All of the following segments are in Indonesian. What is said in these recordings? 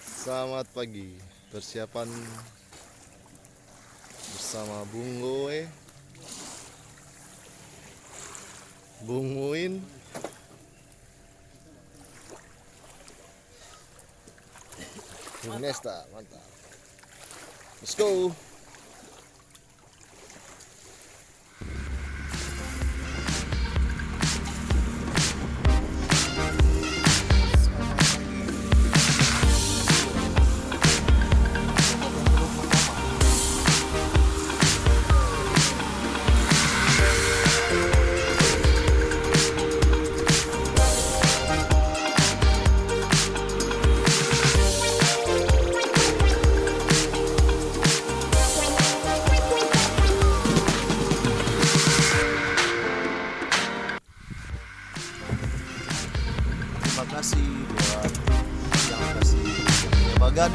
Selamat pagi. Persiapan bersama Bung Goe, Bung Muin, Bung Nesta. Mantap. Let's go. Terima kasih buat yang kasih bagan.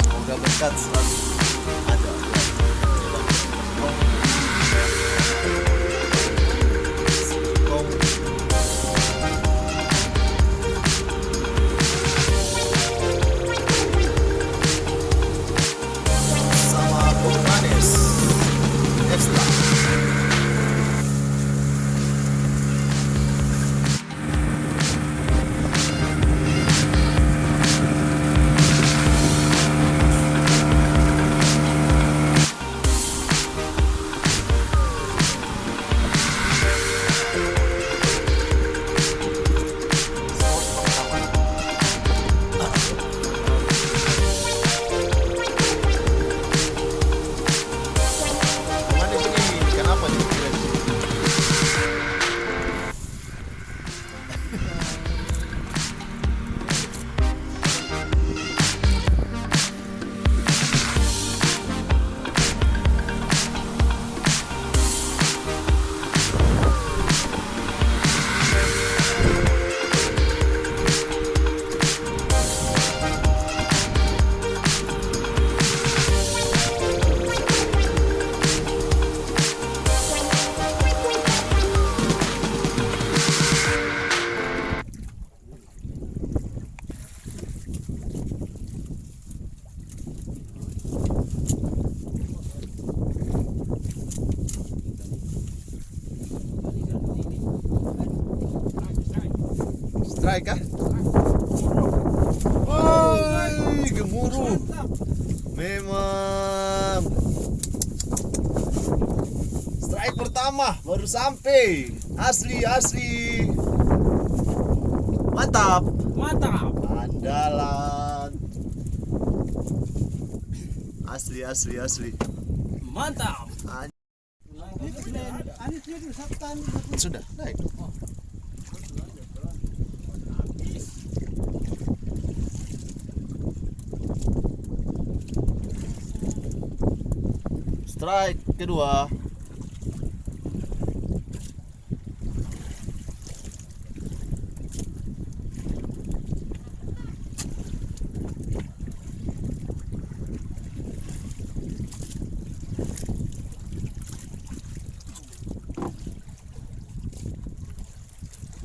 Semoga berkat selalu ada. Sama Bung Manis Extra. Strike kah? Woi, gemuruh. Memang. Strike pertama baru sampai. Asli. Mantap. Andalan. Asli. Mantap. Sudah naik. Strike kedua.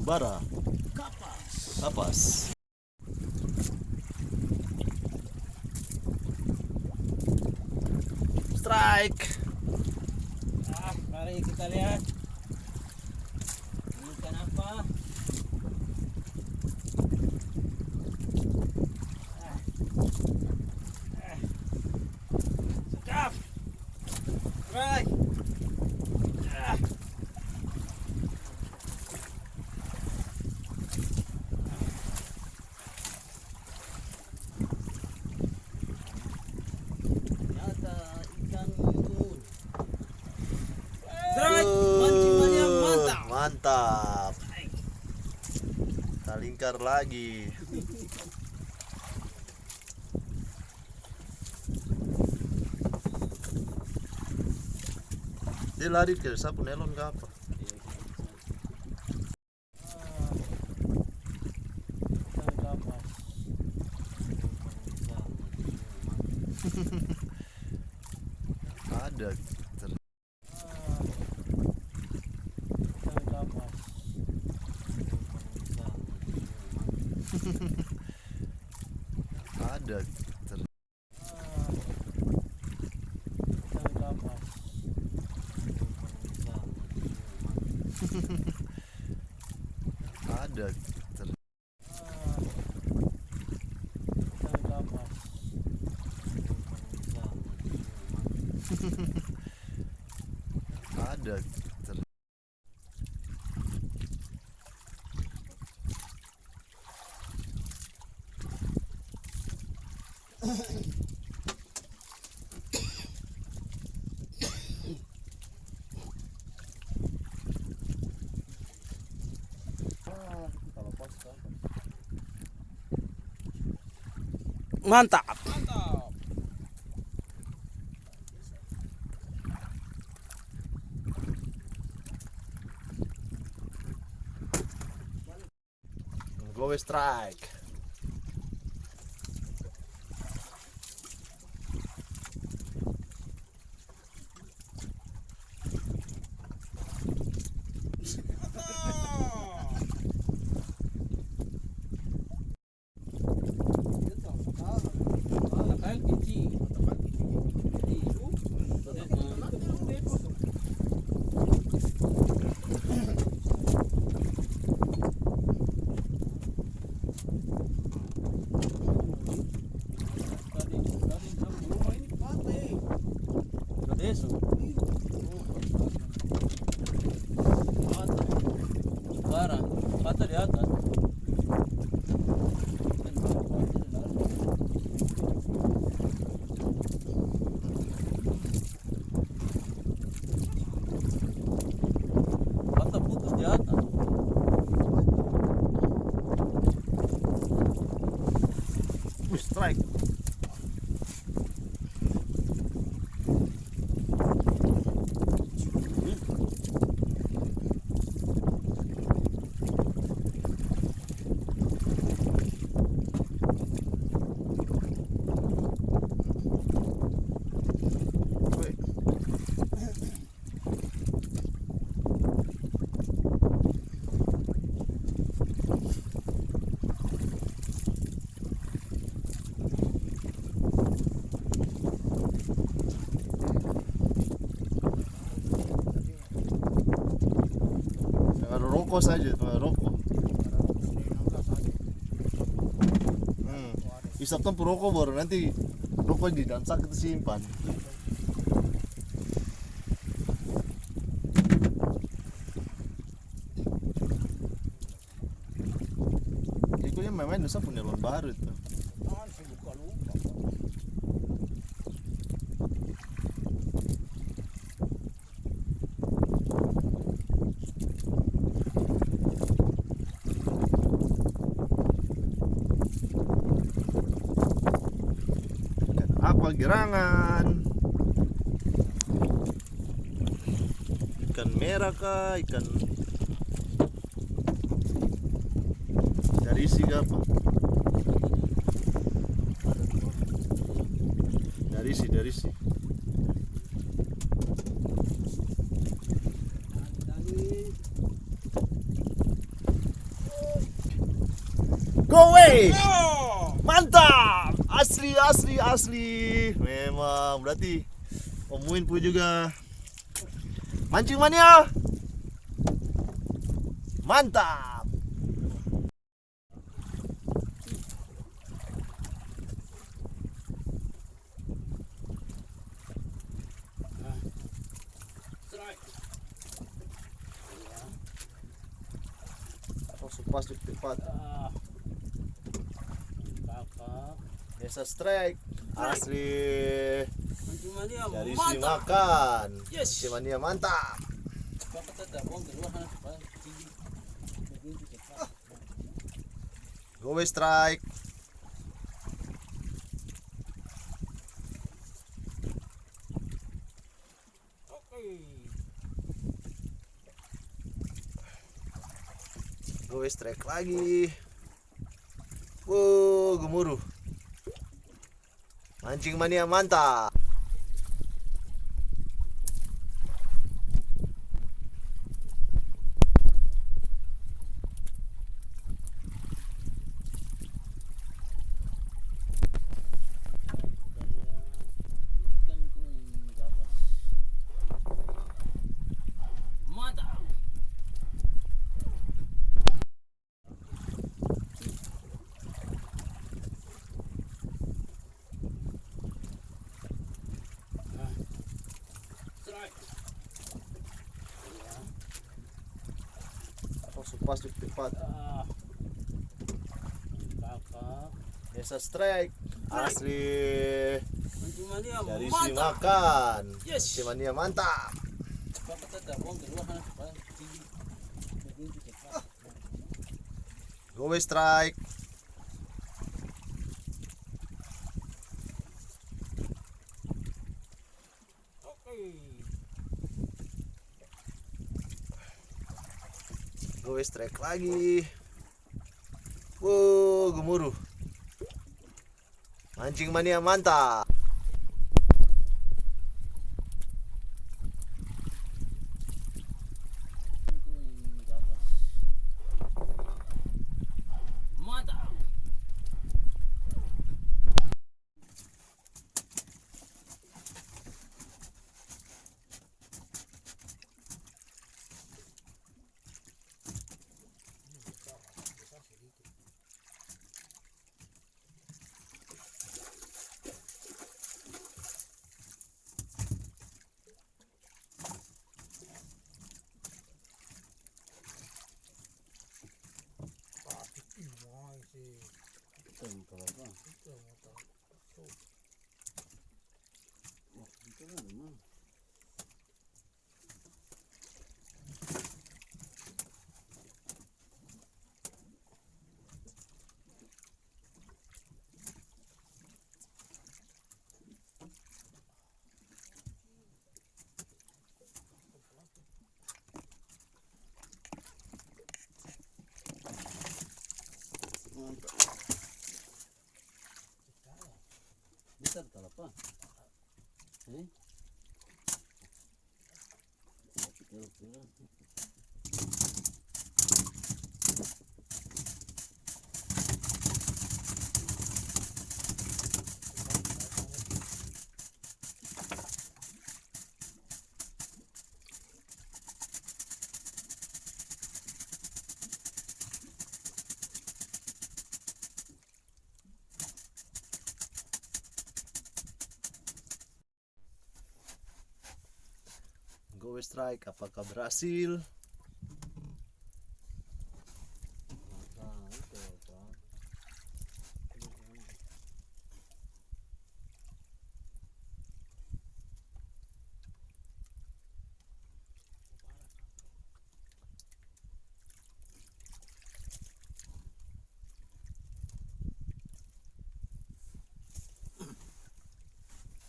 Bara. Kapas. Strike. Mari kita lihat. Ini ikan apa? Sedap. Baik. Mantap. Kita lingkar lagi. Dia lari ke sapu nelon ke apa? Ada. Ada. Ada. Ada. Mantap. Go strike. Eso. Para, pata di atas. Pata putus di atas. Strike. Rokok saja, rokok. Isapkan perokok baru nanti rokok di dalam sak itu simpan. Itu yang memang dosa punya lon baru itu. Apa gerangan? Ikan merah kah? Ikan dari isi apa? Dari isi. Go away! Mantap! Asli. Memang berarti Omuin pun juga mancing mania. Mantap. Pas di tepat. Desa strike asli dari si makan. Yes. Si mania mantap. Go away strike. Go away strike lagi. Wow, gemuruh. Mancing mania mantap. pas di tepat. Kakak. Desa strike asli Mancing mania dari si mantap. makan. Yes. Si mania mantap. Kakak tetap bong kedua kan. Go strike. Oke. Go strike lagi. Wow, gemuruh. Mancing mania mantap. Mantap. Tempo apa? Oh, itu kan memang. Besar tak apa? Go strike, apakah berhasil?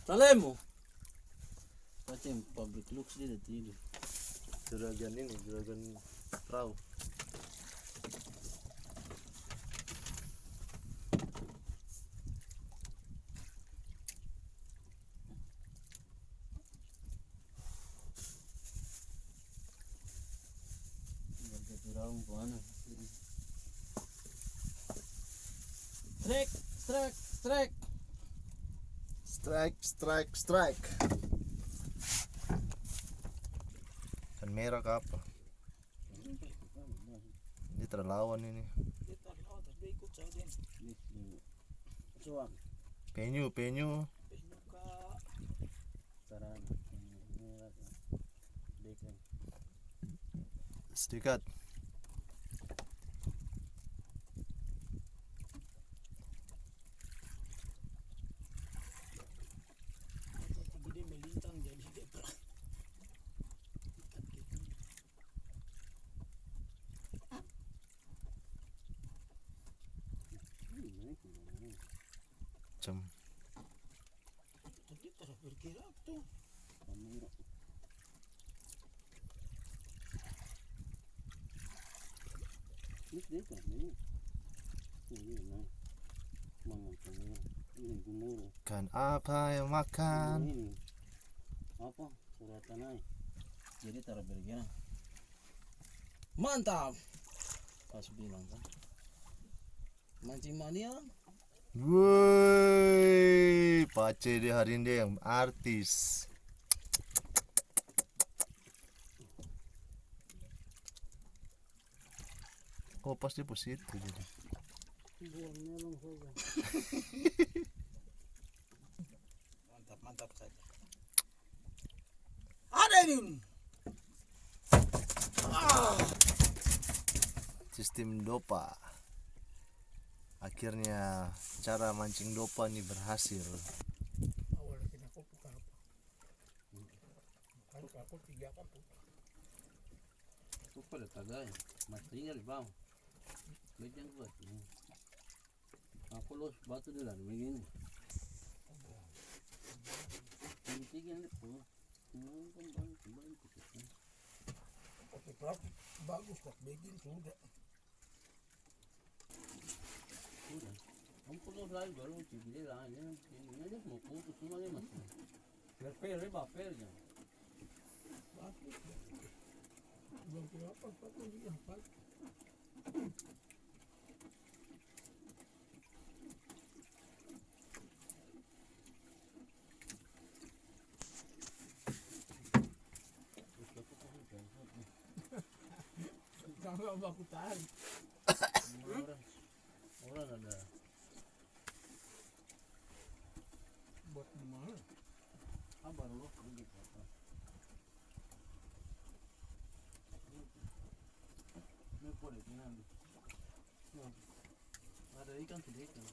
Salemo. Macam public looks dia tidur. Juragan ini, juragan perahu. Warga perahu mana? Strike, strike, strike. Strike, strike, strike. Kan merah ke apa? Dia terlawan ini. Penyu, penyu. Sedikit. Macam kan apa yang makan? Apa? Suratan aja. Jadi taruh begini. Mantap. Pas bilang kan. Mancing mania. Woi, Pace dia hari ini yang artis. Oh, pas dia positif jadi. Mantap, mantap saja. Ada ini. sistem dopa. Akhirnya cara mancing dopa ini berhasil. Awalnya kena aku buka apa? Kan aku 3 kan buka. Itu pada tagay. Mas tinggal bang. Bejang buat. Aku los batu dulu begini. Ini tinggal itu. Kembali. Oke, plastik bagus kok, begini sudah. Udah. Kamu perlu lagi baru cibili lah. Ini aja mau putus semua ya mas. Per baper ya. Bagus. Belum berapa, satu yang pas. Kalau aku tarik. Orang ada. Buat gimana? Kabar lo begitu apa? Ini boleh gimana? Ada ikan tidak ikan.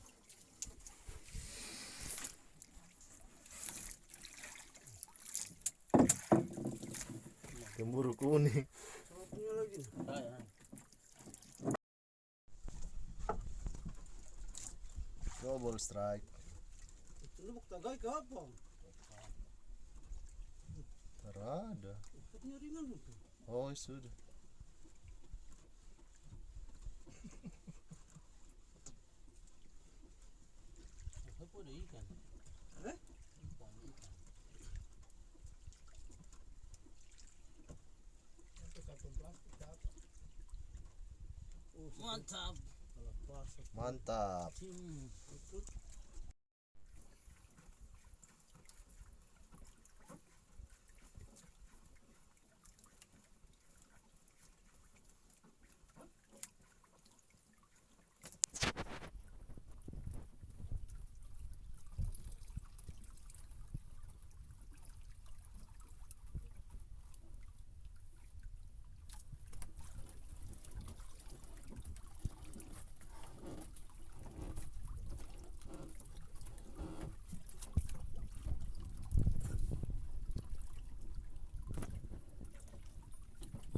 Kemburu kuning. Satunya lagi. Saya. Double strike. Lu mau tagay ke apa? Terada. Satunya ringan itu. Oh sudah. Apa ada ikan? Eh? Ikan. Sampai kantong plastik ke apa? Oh, Mantap. kalau pas. Mantap. Itu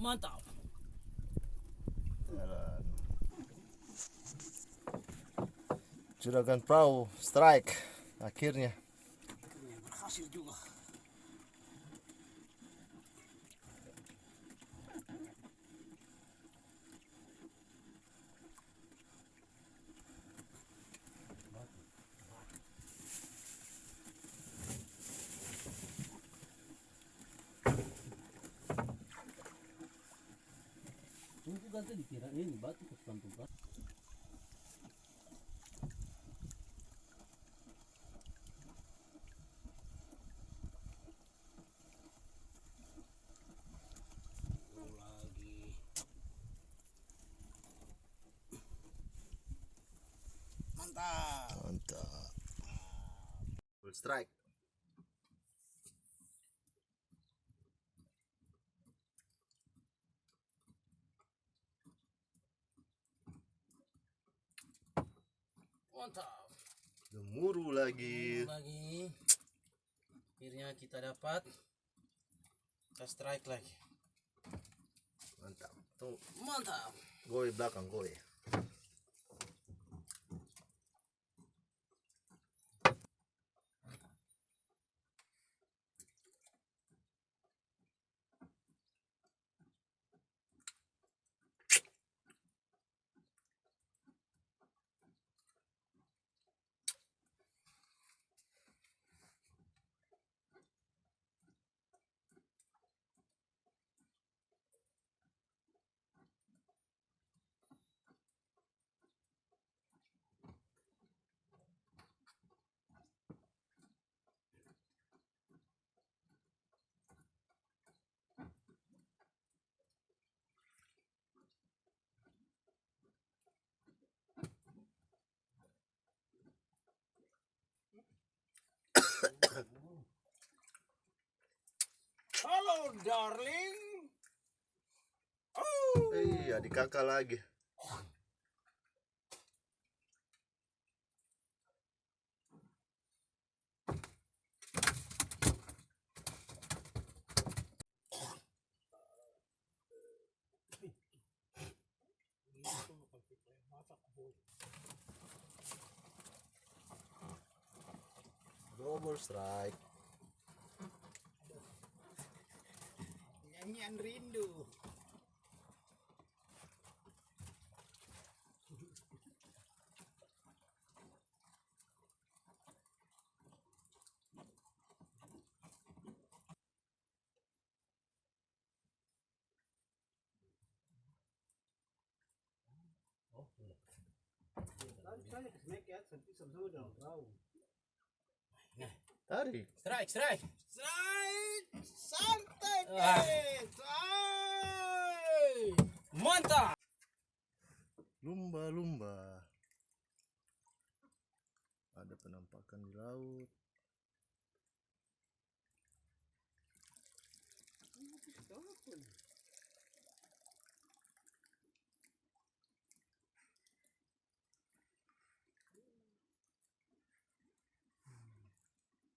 Mantap. Jalan. Juragan perahu strike akhirnya. Berhasil juga. Tunggu kata dikira ini batu ke kantung kan? Lagi. Mantap. Mantap. Double strike. Mantap. Gemuruh lagi. Lagi. Akhirnya kita dapat. Kita strike lagi. Mantap. Tuh, Mantap. goy belakang goy. halo darling. Iya, di kakak lagi. Gitu kalau kita yang masak boy. Double strike. Nyanyian rindu. Saya snack ya, sama-sama dalam perahu. Tarik. Strike, strike. Strike! Santai, Ah. Strike! Mantap. Lumba-lumba. Ada penampakan di laut.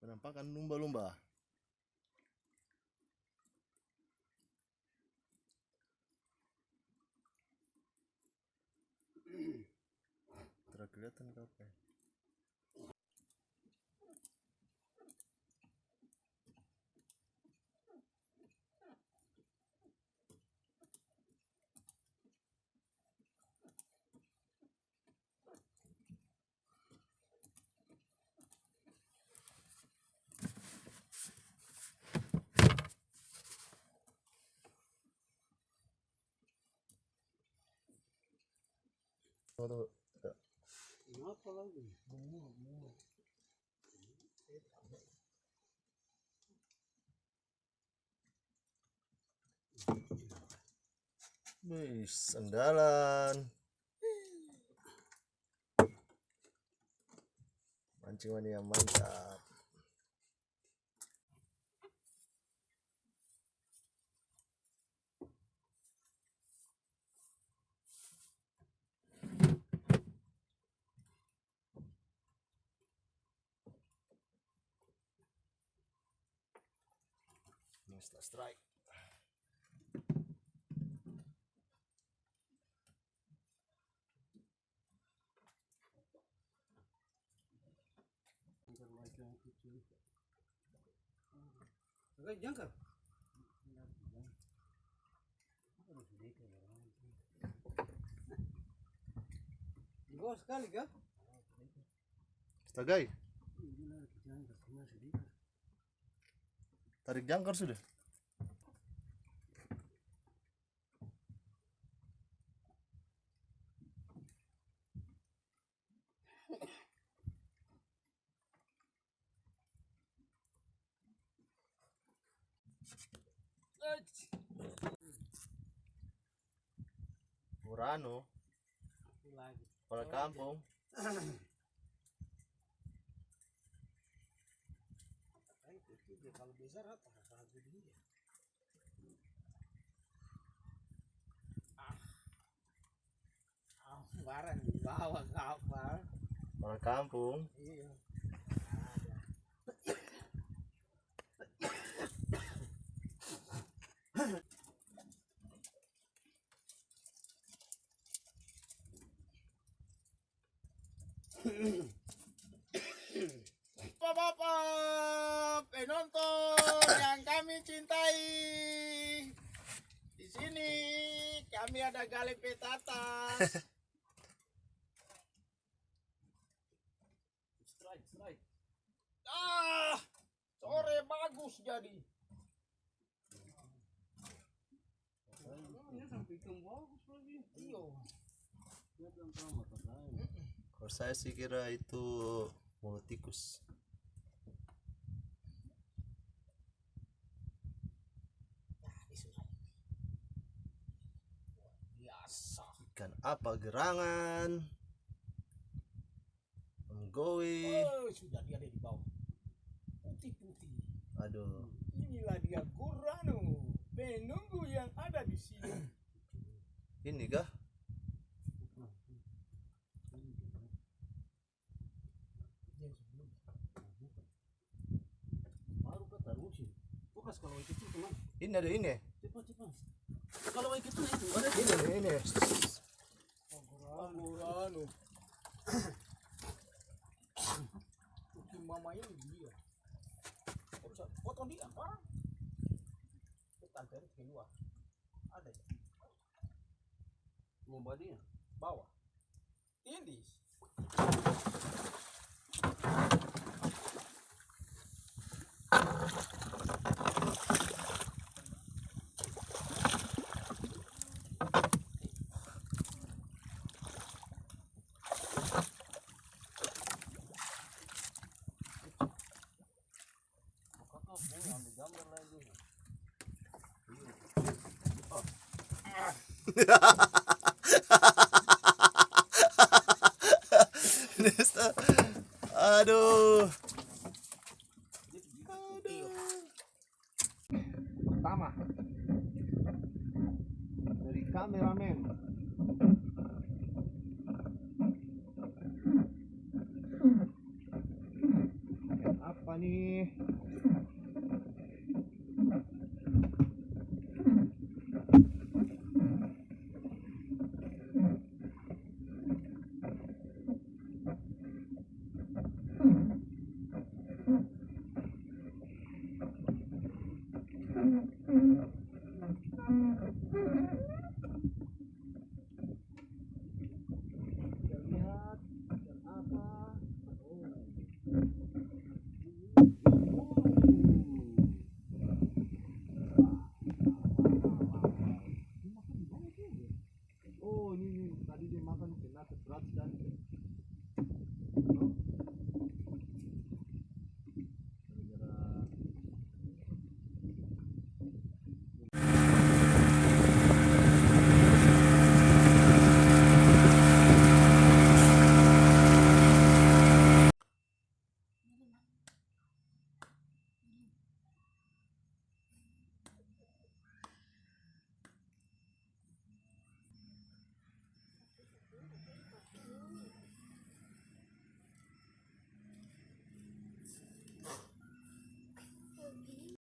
Penampakan lumba-lumba. Tidak kelihatan apa. Tunggu, tunggu. Kenapa lagi? Wih, andalan. Mancingan yang mantap. Monster strike. Agak jangkar. Di bawah sekali kah? Stagai. Tarik jangkar sudah. Murano, Lagi. kepala kampung. Dia kalau besar apa ragu dia. Barang di bawah kapal. Kepala kampung. Iya. Bapak-bapak, penonton yang kami cintai, di sini kami ada gali petatas. Strike, strike. Sore bagus jadi. Ini sampai ikan bagus lagi. Iyo. Dia belum sama katanya. Kalau saya sih kira itu mulut tikus. Biasa. Ikan apa gerangan? Menggowi. Oh, sudah dia ada di bawah. Putih-putih. Aduh. Inilah dia Gurano, penunggu yang ada di sini. Ini kah? Ini ada ini. Cepat cepat. Kalau kayak gitu itu ada Ini. Agurano. Uki mama ini dia. Potong dia orang. Kita anterin keluar. Ada ya? mau badinya. Bawah. Tindis. Kakak mau ambil gambar lagi. Nesta. Aduh. Pertama. Dari kameramen. Apa nih? Lihat dan apa? Oh, ini tadi dia makan kena berat dan